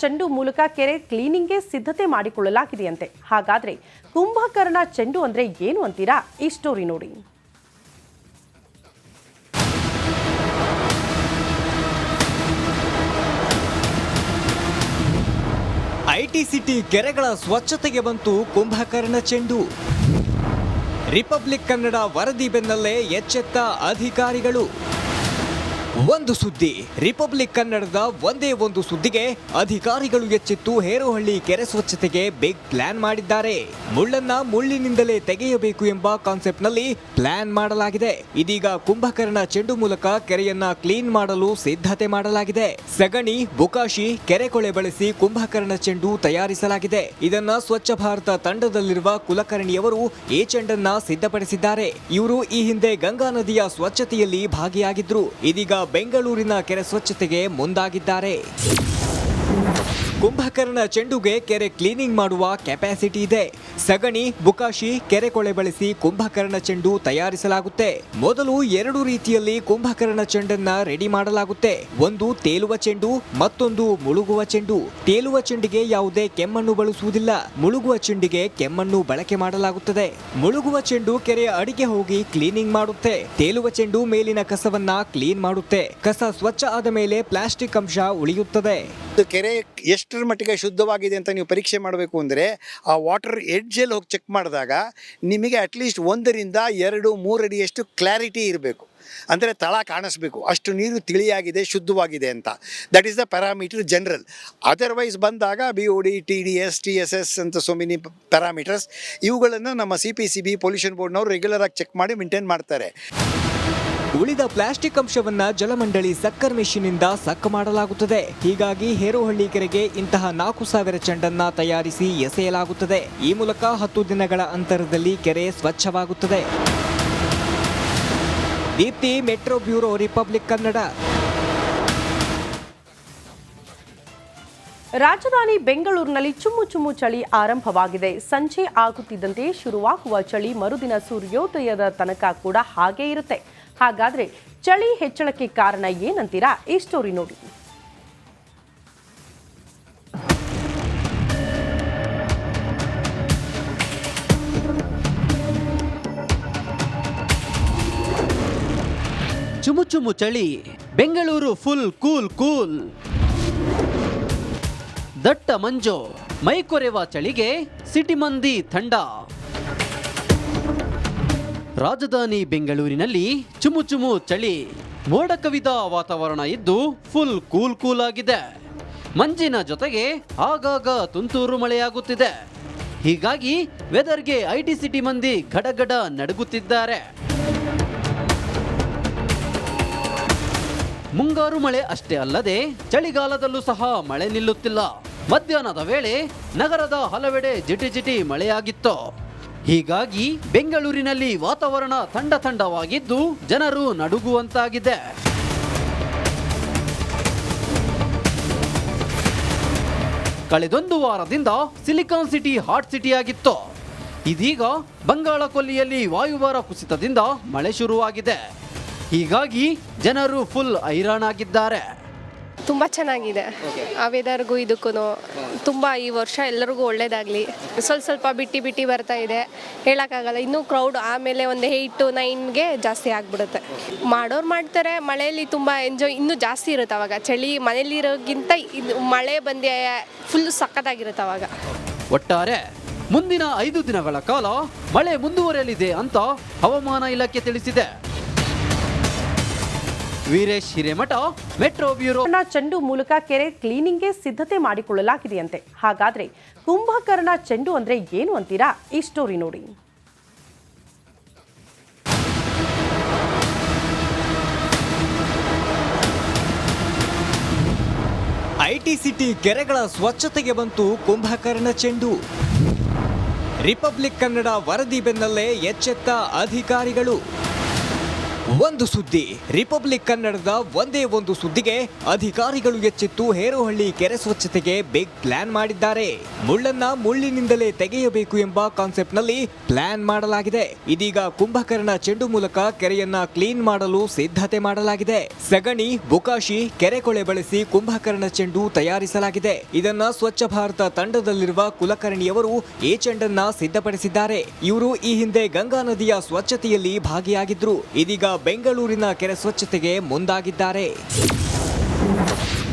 ಚೆಂಡು ಮೂಲಕ ಕೆರೆ ಕ್ಲೀನಿಂಗ್ಗೆ ಸಿದ್ಧತೆ ಮಾಡಿಕೊಳ್ಳಲಾಗಿದೆಯಂತೆ. ಹಾಗಾದ್ರೆ ಕುಂಭಕರ್ಣ ಚೆಂಡು ಅಂದ್ರೆ ಏನು ಅಂತೀರಾ? ಈ ಸ್ಟೋರಿ ನೋಡಿ. ಐಟಿ ಸಿಟಿ ಕೆರೆಗಳ ಸ್ವಚ್ಛತೆಗೆ ಬಂತು ಕುಂಭಕರ್ಣ ಚೆಂಡು. ರಿಪಬ್ಲಿಕ್ ಕನ್ನಡ ವರದಿ ಬೆನ್ನಲ್ಲೇ ಎಚ್ಚೆತ್ತ ಅಧಿಕಾರಿಗಳು. ಒಂದು ಸುದ್ದಿ, ರಿಪಬ್ಲಿಕ್ ಕನ್ನಡದ ಒಂದೇ ಒಂದು ಸುದ್ದಿಗೆ ಅಧಿಕಾರಿಗಳು ಎಚ್ಚೆತ್ತು ಹೇರೋಹಳ್ಳಿ ಕೆರೆ ಸ್ವಚ್ಛತೆಗೆ ಬಿಗ್ ಪ್ಲಾನ್ ಮಾಡಿದ್ದಾರೆ. ಮುಳ್ಳನ್ನ ಮುಳ್ಳಿನಿಂದಲೇ ತೆಗೆಯಬೇಕು ಎಂಬ ಕಾನ್ಸೆಪ್ಟ್ ನಲ್ಲಿ ಪ್ಲಾನ್ ಮಾಡಲಾಗಿದೆ. ಇದೀಗ ಕುಂಭಕರ್ಣ ಚೆಂಡು ಮೂಲಕ ಕೆರೆಯನ್ನ ಕ್ಲೀನ್ ಮಾಡಲು ಸಿದ್ಧತೆ ಮಾಡಲಾಗಿದೆ. ಸಗಣಿ, ಬುಕಾಶಿ, ಕೆರೆಕೊಳೆ ಬಳಸಿ ಕುಂಭಕರ್ಣ ಚೆಂಡು ತಯಾರಿಸಲಾಗಿದೆ. ಇದನ್ನ ಸ್ವಚ್ಛ ಭಾರತ ತಂಡದಲ್ಲಿರುವ ಕುಲಕರ್ಣಿಯವರು ಈ ಚೆಂಡನ್ನ ಸಿದ್ಧಪಡಿಸಿದ್ದಾರೆ. ಇವರು ಈ ಹಿಂದೆ ಗಂಗಾ ನದಿಯ ಸ್ವಚ್ಛತೆಯಲ್ಲಿ ಭಾಗಿಯಾಗಿದ್ರು. ಇದೀಗ ಬೆಂಗಳೂರಿನ ಕೆರೆ ಸ್ವಚ್ಛತೆಗೆ ಮುಂದಾಗಿದ್ದಾರೆ. ಕುಂಭಕರ್ಣ ಚೆಂಡುಗೆ ಕೆರೆ ಕ್ಲೀನಿಂಗ್ ಮಾಡುವ ಕೆಪಾಸಿಟಿ ಇದೆ. ಸಗಣಿ, ಬುಕಾಶಿ, ಕೆರೆಕೊಳೆ ಬಳಸಿ ಕುಂಭಕರ್ಣ ಚೆಂಡು ತಯಾರಿಸಲಾಗುತ್ತೆ. ಮೊದಲು ಎರಡು ರೀತಿಯಲ್ಲಿ ಕುಂಭಕರ್ಣ ಚೆಂಡನ್ನ ರೆಡಿ ಮಾಡಲಾಗುತ್ತೆ. ಒಂದು ತೇಲುವ ಚೆಂಡು, ಮತ್ತೊಂದು ಮುಳುಗುವ ಚೆಂಡು. ತೇಲುವ ಚೆಂಡಿಗೆ ಯಾವುದೇ ಕೆಮ್ಮಣ್ಣು ಬಳಸುವುದಿಲ್ಲ. ಮುಳುಗುವ ಚೆಂಡಿಗೆ ಕೆಮ್ಮಣ್ಣು ಬಳಕೆ ಮಾಡಲಾಗುತ್ತದೆ. ಮುಳುಗುವ ಚೆಂಡು ಕೆರೆಯ ಅಡಿಗೆ ಹೋಗಿ ಕ್ಲೀನಿಂಗ್ ಮಾಡುತ್ತೆ. ತೇಲುವ ಚೆಂಡು ಮೇಲಿನ ಕಸವನ್ನ ಕ್ಲೀನ್ ಮಾಡುತ್ತೆ. ಕಸ ಸ್ವಚ್ಛ ಆದ ಮೇಲೆ ಪ್ಲಾಸ್ಟಿಕ್ ಅಂಶ ಉಳಿಯುತ್ತದೆ. ಕೆರೆ ಎಷ್ಟರ ಮಟ್ಟಿಗೆ ಶುದ್ಧವಾಗಿದೆ ಅಂತ ನೀವು ಪರೀಕ್ಷೆ ಮಾಡಬೇಕು ಅಂದರೆ ಆ ವಾಟರ್ ಎಡ್ಜಲ್ಲಿ ಹೋಗಿ ಚೆಕ್ ಮಾಡಿದಾಗ ನಿಮಗೆ ಅಟ್ಲೀಸ್ಟ್ 1 ರಿಂದ 2, 3 ಅಡಿಯಷ್ಟು ಕ್ಲಾರಿಟಿ ಇರಬೇಕು. ಅಂದರೆ ತಳ ಕಾಣಿಸ್ಬೇಕು, ಅಷ್ಟು ನೀರು ತಿಳಿಯಾಗಿದೆ, ಶುದ್ಧವಾಗಿದೆ ಅಂತ. That is the parameter general. Otherwise ಬಂದಾಗ BOD, TDS, TSS ಅಂತ ಸೋ ಮೆನಿ ಪ್ಯಾರಾಮೀಟರ್ಸ್, ಇವುಗಳನ್ನು ನಮ್ಮ CPCB ಪೊಲ್ಯೂಷನ್ ಬೋರ್ಡ್ನವರು ರೆಗ್ಯುಲರ್ ಆಗಿ ಚೆಕ್ ಮಾಡಿ ಮೇಂಟೈನ್ ಮಾಡ್ತಾರೆ. ಉಳಿದ ಪ್ಲಾಸ್ಟಿಕ್ ಅಂಶವನ್ನ ಜಲಮಂಡಳಿ ಸಕ್ಕರ್ ಮೆಷಿನ್ನಿಂದ ಸಕ್ ಮಾಡಲಾಗುತ್ತದೆ. ಹೀಗಾಗಿ ಹೇರೋಹಳ್ಳಿ ಕೆರೆಗೆ ಇಂತಹ 4000 ಚೆಂಡನ್ನ ತಯಾರಿಸಿ ಎಸೆಯಲಾಗುತ್ತದೆ. ಈ ಮೂಲಕ 10 ದಿನಗಳ ಅಂತರದಲ್ಲಿ ಕೆರೆ ಸ್ವಚ್ಛವಾಗುತ್ತದೆ. Deepthi, metro bureau, Republic Kannada. ರಾಜಧಾನಿ ಬೆಂಗಳೂರಿನಲ್ಲಿ ಚುಮ್ಮು ಚುಮ್ಮು ಚಳಿ ಆರಂಭವಾಗಿದೆ. ಸಂಜೆ ಆಗುತ್ತಿದ್ದಂತೆ ಶುರುವಾಗುವ ಚಳಿ ಮರುದಿನ ಸೂರ್ಯೋದಯದ ತನಕ ಕೂಡ ಹಾಗೇ ಇರುತ್ತೆ. ಹಾಗಾದ್ರೆ ಚಳಿ ಹೆಚ್ಚಳಕ್ಕೆ ಕಾರಣ ಏನಂತೀರಾ? ಈ ಸ್ಟೋರಿ ನೋಡಿ. ಚುಮು ಚುಮು ಚಳಿ, ಬೆಂಗಳೂರು ಫುಲ್ ಕೂಲ್. ದಟ್ಟ ಮಂಜು, ಮೈಕೊರೆವ ಚಳಿಗೆ ಸಿಟಿ ಮಂದಿ ಥಂಡ. ರಾಜಧಾನಿ ಬೆಂಗಳೂರಿನಲ್ಲಿ ಚುಮು ಚುಮು ಚಳಿ, ಮೋಡ ಕವಿದ ವಾತಾವರಣ ಇದ್ದು ಫುಲ್ ಕೂಲ್ ಆಗಿದೆ. ಮಂಜಿನ ಜೊತೆಗೆ ಆಗಾಗ ತುಂತುರು ಮಳೆಯಾಗುತ್ತಿದೆ. ಹೀಗಾಗಿ ವೆದರ್ಗೆ ಐಟಿ ಸಿಟಿ ಮಂದಿ ಗಡಗಡ ನಡುಗುತ್ತಿದ್ದಾರೆ. ಮುಂಗಾರು ಮಳೆ ಅಷ್ಟೇ ಅಲ್ಲದೆ ಚಳಿಗಾಲದಲ್ಲೂ ಸಹ ಮಳೆ ನಿಲ್ಲುತ್ತಿಲ್ಲ. ಮಧ್ಯಾಹ್ನದ ವೇಳೆ ನಗರದ ಹಲವೆಡೆ ಜಿಟಿ ಮಳೆಯಾಗಿತ್ತು. ಹೀಗಾಗಿ ಬೆಂಗಳೂರಿನಲ್ಲಿ ವಾತಾವರಣ ಥಂಡವಾಗಿದ್ದು ಜನರು ನಡುಗುವಂತಾಗಿದೆ. ಕಳೆದೊಂದು ವಾರದಿಂದ ಸಿಲಿಕಾನ್ ಸಿಟಿ ಹಾಟ್ ಸಿಟಿಯಾಗಿತ್ತು. ಇದೀಗ ಬಂಗಾಳ ಕೊಲ್ಲಿಯಲ್ಲಿ ವಾಯುಭಾರ ಕುಸಿತದಿಂದ ಮಳೆ ಶುರುವಾಗಿದೆ. ಹೀಗಾಗಿ ಜನರು ಫುಲ್ ಹೈರಾಣಾಗಿದ್ದಾರೆ. ತುಂಬ ಚೆನ್ನಾಗಿದೆ. ಆ ವೆದರ್ಗೂ ಇದಕ್ಕೂ ತುಂಬ ಈ ವರ್ಷ ಎಲ್ಲರಿಗೂ ಒಳ್ಳೇದಾಗಲಿ. ಸ್ವಲ್ಪ ಬಿಟ್ಟು ಬರ್ತಾ ಇದೆ, ಹೇಳೋಕ್ಕಾಗಲ್ಲ. ಇನ್ನೂ ಕ್ರೌಡ್ ಆಮೇಲೆ ಒಂದು 8 to 9ಗೆ ಜಾಸ್ತಿ ಆಗಿಬಿಡುತ್ತೆ. ಮಾಡೋರು ಮಾಡ್ತಾರೆ. ಮಳೆಯಲ್ಲಿ ತುಂಬ ಎಂಜಾಯ್ ಇನ್ನೂ ಜಾಸ್ತಿ ಇರುತ್ತೆ ಅವಾಗ. ಚಳಿ ಮನೇಲಿರೋಕ್ಕಿಂತ ಇದು ಮಳೆ ಬಂದು ಫುಲ್ ಸಖತ್ತಾಗಿರುತ್ತೆ ಅವಾಗ. ಒಟ್ಟಾರೆ ಮುಂದಿನ 5 ದಿನಗಳ ಕಾಲ ಮಳೆ ಮುಂದುವರೆಯಲಿದೆ ಅಂತ ಹವಾಮಾನ ಇಲಾಖೆ ತಿಳಿಸಿದೆ. Veeresh Hiremath, metro bureau. ಚೆಂಡು ಮೂಲಕ ಕೆರೆ ಕ್ಲೀನಿಂಗ್ಗೆ ಸಿದ್ಧತೆ ಮಾಡಿಕೊಳ್ಳಲಾಗಿದೆಯಂತೆ. ಹಾಗಾದ್ರೆ ಕುಂಭಕರ್ಣ ಚೆಂಡು ಅಂದ್ರೆ ಏನು ಅಂತೀರಾ? ಈ ಸ್ಟೋರಿ ನೋಡಿ. ಐಟಿ ಸಿಟಿ ಕೆರೆಗಳ ಸ್ವಚ್ಛತೆಗೆ ಬಂತು ಕುಂಭಕರ್ಣ ಚೆಂಡು. ರಿಪಬ್ಲಿಕ್ ಕನ್ನಡ ವರದಿ ಬೆನ್ನಲ್ಲೇ ಎಚ್ಚೆತ್ತ ಅಧಿಕಾರಿಗಳು. ಒಂದು ಸುದ್ದಿ ರಿಪಬ್ಲಿಕ್ ಕನ್ನಡದ ಒಂದೇ ಒಂದು ಸುದ್ದಿಗೆ ಅಧಿಕಾರಿಗಳು ಎಚ್ಚೆತ್ತು ಹೇರೋಹಳ್ಳಿ ಕೆರೆ ಸ್ವಚ್ಛತೆಗೆ ಬಿಗ್ ಪ್ಲಾನ್ ಮಾಡಿದ್ದಾರೆ. ಮುಳ್ಳನ್ನ ಮುಳ್ಳಿನಿಂದಲೇ ತೆಗೆಯಬೇಕು ಎಂಬ ಕಾನ್ಸೆಪ್ಟ್ ನಲ್ಲಿ ಪ್ಲಾನ್ ಮಾಡಲಾಗಿದೆ. ಇದೀಗ ಕುಂಭಕರ್ಣ ಚೆಂಡು ಮೂಲಕ ಕೆರೆಯನ್ನ ಕ್ಲೀನ್ ಮಾಡಲು ಸಿದ್ಧತೆ ಮಾಡಲಾಗಿದೆ. ಸಗಣಿ, ಬುಕಾಶಿ, ಕೆರೆಕೊಳೆ ಬಳಸಿ ಕುಂಭಕರ್ಣ ಚೆಂಡು ತಯಾರಿಸಲಾಗಿದೆ. ಇದನ್ನ ಸ್ವಚ್ಛ ಭಾರತ ತಂಡದಲ್ಲಿರುವ ಕುಲಕರ್ಣಿಯವರು ಈ ಚೆಂಡನ್ನ ಸಿದ್ಧಪಡಿಸಿದ್ದಾರೆ. ಇವರು ಈ ಹಿಂದೆ ಗಂಗಾ ನದಿಯ ಸ್ವಚ್ಛತೆಯಲ್ಲಿ ಭಾಗಿಯಾಗಿದ್ರು. ಇದೀಗ ಬೆಂಗಳೂರಿನ ಕೆರೆ ಸ್ವಚ್ಛತೆಗೆ ಮುಂದಾಗಿದ್ದಾರೆ.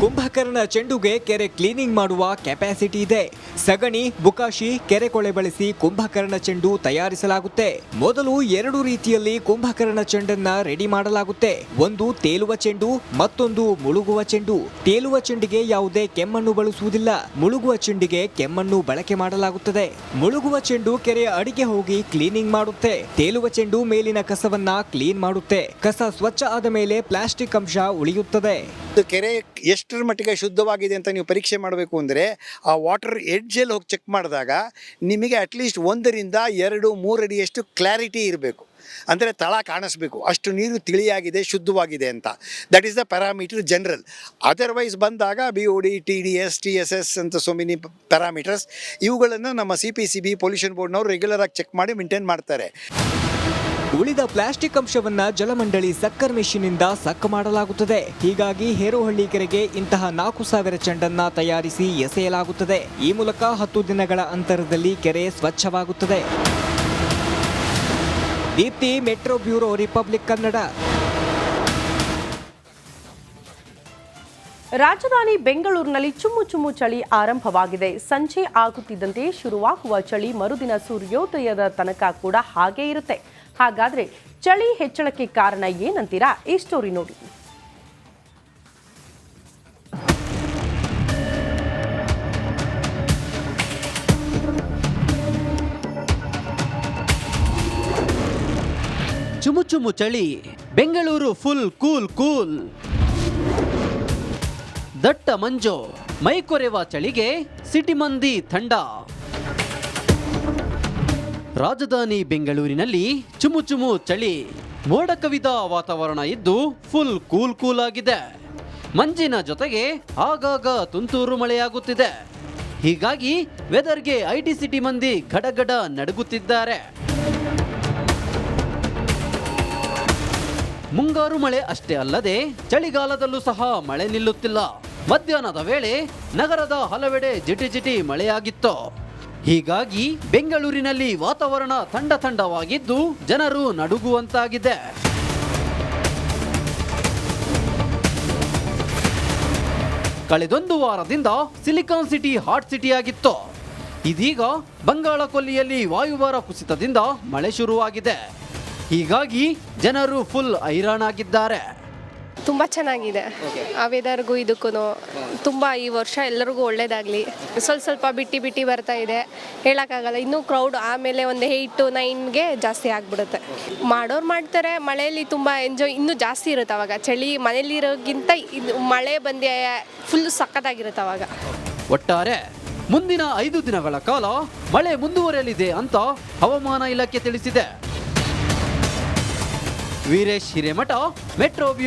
ಕುಂಭಕರ್ಣ ಚೆಂಡುಗೆ ಕೆರೆ ಕ್ಲೀನಿಂಗ್ ಮಾಡುವ ಕೆಪಾಸಿಟಿ ಇದೆ. ಸಗಣಿ, ಬುಕಾಶಿ, ಕೆರೆಕೊಳೆ ಬಳಸಿ ಕುಂಭಕರ್ಣ ಚೆಂಡು ತಯಾರಿಸಲಾಗುತ್ತೆ. ಮೊದಲು 2 ರೀತಿಯಲ್ಲಿ ಕುಂಭಕರ್ಣ ಚೆಂಡನ್ನ ರೆಡಿ ಮಾಡಲಾಗುತ್ತೆ. ಒಂದು ತೇಲುವ ಚೆಂಡು, ಮತ್ತೊಂದು ಮುಳುಗುವ ಚೆಂಡು. ತೇಲುವ ಚೆಂಡಿಗೆ ಯಾವುದೇ ಕೆಮ್ಮಣ್ಣು ಬಳಸುವುದಿಲ್ಲ. ಮುಳುಗುವ ಚೆಂಡಿಗೆ ಕೆಮ್ಮಣ್ಣು ಬಳಕೆ ಮಾಡಲಾಗುತ್ತದೆ. ಮುಳುಗುವ ಚೆಂಡು ಕೆರೆಯ ಅಡಿಗೆ ಹೋಗಿ ಕ್ಲೀನಿಂಗ್ ಮಾಡುತ್ತೆ. ತೇಲುವ ಚೆಂಡು ಮೇಲಿನ ಕಸವನ್ನ ಕ್ಲೀನ್ ಮಾಡುತ್ತೆ. ಕಸ ಸ್ವಚ್ಛ ಆದ ಮೇಲೆ ಪ್ಲಾಸ್ಟಿಕ್ ಅಂಶ ಉಳಿಯುತ್ತದೆ. ಕೆರೆ ಎಷ್ಟರ ಮಟ್ಟಿಗೆ ಶುದ್ಧವಾಗಿದೆ ಅಂತ ನೀವು ಪರೀಕ್ಷೆ ಮಾಡಬೇಕು ಅಂದರೆ ಆ ವಾಟರ್ ಎಡ್ಜಲ್ಲಿ ಹೋಗಿ ಚೆಕ್ ಮಾಡಿದಾಗ ನಿಮಗೆ ಅಟ್ಲೀಸ್ಟ್ 1 ರಿಂದ 2, 3 ಅಡಿಯಷ್ಟು ಕ್ಲಾರಿಟಿ ಇರಬೇಕು. ಅಂದರೆ ತಳ ಕಾಣಿಸ್ಬೇಕು, ಅಷ್ಟು ನೀರು ತಿಳಿಯಾಗಿದೆ, ಶುದ್ಧವಾಗಿದೆ ಅಂತ. That is the parameter general. Otherwise ಬಂದಾಗ BOD, TDS, TSS ಅಂತ ಸೋ ಮೆನಿ ಪ್ಯಾರಾಮೀಟರ್ಸ್, ಇವುಗಳನ್ನು ನಮ್ಮ CPCB ಪೊಲ್ಯೂಷನ್ ಬೋರ್ಡ್ನವರು ರೆಗ್ಯುಲರ್ ಆಗಿ ಚೆಕ್ ಮಾಡಿ ಮೇಂಟೈನ್ ಮಾಡ್ತಾರೆ. ಉಳಿದ ಪ್ಲಾಸ್ಟಿಕ್ ಅಂಶವನ್ನ ಜಲಮಂಡಳಿ ಸಕ್ಕರ್ ಮೆಷಿನ್ನಿಂದ ಸಕ್ಕ ಮಾಡಲಾಗುತ್ತದೆ. ಹೀಗಾಗಿ ಹೇರೋಹಳ್ಳಿ ಕೆರೆಗೆ ಇಂತಹ 4,000 ಚೆಂಡನ್ನ ತಯಾರಿಸಿ ಎಸೆಯಲಾಗುತ್ತದೆ. ಈ ಮೂಲಕ 10 ದಿನಗಳ ಅಂತರದಲ್ಲಿ ಕೆರೆ ಸ್ವಚ್ಛವಾಗುತ್ತದೆ. Deepthi, metro bureau, Republic Kannada. ರಾಜಧಾನಿ ಬೆಂಗಳೂರಿನಲ್ಲಿ ಚುಮ್ಮು ಚುಮ್ಮು ಚಳಿ ಆರಂಭವಾಗಿದೆ. ಸಂಜೆ ಆಗುತ್ತಿದ್ದಂತೆ ಶುರುವಾಗುವ ಚಳಿ ಮರುದಿನ ಸೂರ್ಯೋದಯದ ತನಕ ಕೂಡ ಹಾಗೇ ಇರುತ್ತೆ. ಹಾಗಾದ್ರೆ ಚಳಿ ಹೆಚ್ಚಳಕ್ಕೆ ಕಾರಣ ಏನಂತೀರಾ? ಈ ಸ್ಟೋರಿ ನೋಡಿ. ಚುಮು ಚುಮು ಚಳಿ, ಬೆಂಗಳೂರು ಫುಲ್ ಕೂಲ್. ದಟ್ಟ ಮಂಜು, ಮೈಕೊರೆವ ಚಳಿಗೆ ಸಿಟಿ ಮಂದಿ ಥಂಡ. ರಾಜಧಾನಿ ಬೆಂಗಳೂರಿನಲ್ಲಿ ಚುಮು ಚುಮು ಚಳಿ, ಮೋಡ ಕವಿದ ವಾತಾವರಣ ಇದ್ದು ಫುಲ್ ಕೂಲ್ ಆಗಿದೆ. ಮಂಜಿನ ಜೊತೆಗೆ ಆಗಾಗ ತುಂತುರು ಮಳೆಯಾಗುತ್ತಿದೆ. ಹೀಗಾಗಿ ವೆದರ್ಗೆ IT ಸಿಟಿ ಮಂದಿ ಗಡಗಡ ನಡುಗುತ್ತಿದ್ದಾರೆ. ಮುಂಗಾರು ಮಳೆ ಅಷ್ಟೇ ಅಲ್ಲದೆ ಚಳಿಗಾಲದಲ್ಲೂ ಸಹ ಮಳೆ ನಿಲ್ಲುತ್ತಿಲ್ಲ. ಮಧ್ಯಾಹ್ನದ ವೇಳೆ ನಗರದ ಹಲವೆಡೆ ಜಿಟಿ ಮಳೆಯಾಗಿತ್ತು. ಹೀಗಾಗಿ ಬೆಂಗಳೂರಿನಲ್ಲಿ ವಾತಾವರಣ ಥಂಡವಾಗಿದ್ದು ಜನರು ನಡುಗುವಂತಾಗಿದೆ. ಕಳೆದೊಂದು ವಾರದಿಂದ ಸಿಲಿಕಾನ್ ಸಿಟಿ ಹಾಟ್ ಸಿಟಿಯಾಗಿತ್ತು. ಇದೀಗ ಬಂಗಾಳ ಕೊಲ್ಲಿಯಲ್ಲಿ ವಾಯುಭಾರ ಕುಸಿತದಿಂದ ಮಳೆ ಶುರುವಾಗಿದೆ. ಹೀಗಾಗಿ ಜನರು ಫುಲ್ ಹೈರಾಣಾಗಿದ್ದಾರೆ. ತುಂಬ ಚೆನ್ನಾಗಿದೆ. ಆ ವೆದರ್ಗೂ ಇದಕ್ಕೂ ತುಂಬ ಈ ವರ್ಷ ಎಲ್ಲರಿಗೂ ಒಳ್ಳೇದಾಗಲಿ. ಸ್ವಲ್ಪ ಬಿಟ್ಟು ಬರ್ತಾ ಇದೆ, ಹೇಳೋಕ್ಕಾಗಲ್ಲ. ಇನ್ನೂ ಕ್ರೌಡ್ ಆಮೇಲೆ ಒಂದು 8 to 9ಗೆ ಜಾಸ್ತಿ ಆಗಿಬಿಡುತ್ತೆ. ಮಾಡೋರು ಮಾಡ್ತಾರೆ. ಮಳೆಯಲ್ಲಿ ತುಂಬ ಎಂಜಾಯ್ ಇನ್ನೂ ಜಾಸ್ತಿ ಇರುತ್ತೆ ಅವಾಗ. ಚಳಿ ಮನೇಲಿರೋಕ್ಕಿಂತ ಇದು ಮಳೆ ಬಂದು ಫುಲ್ ಸಖತ್ತಾಗಿರುತ್ತೆ ಅವಾಗ. ಒಟ್ಟಾರೆ ಮುಂದಿನ 5 ದಿನಗಳ ಕಾಲ ಮಳೆ ಮುಂದುವರೆಯಲಿದೆ ಅಂತ ಹವಾಮಾನ ಇಲಾಖೆ ತಿಳಿಸಿದೆ. Veeresh Hiremath, metro bureau.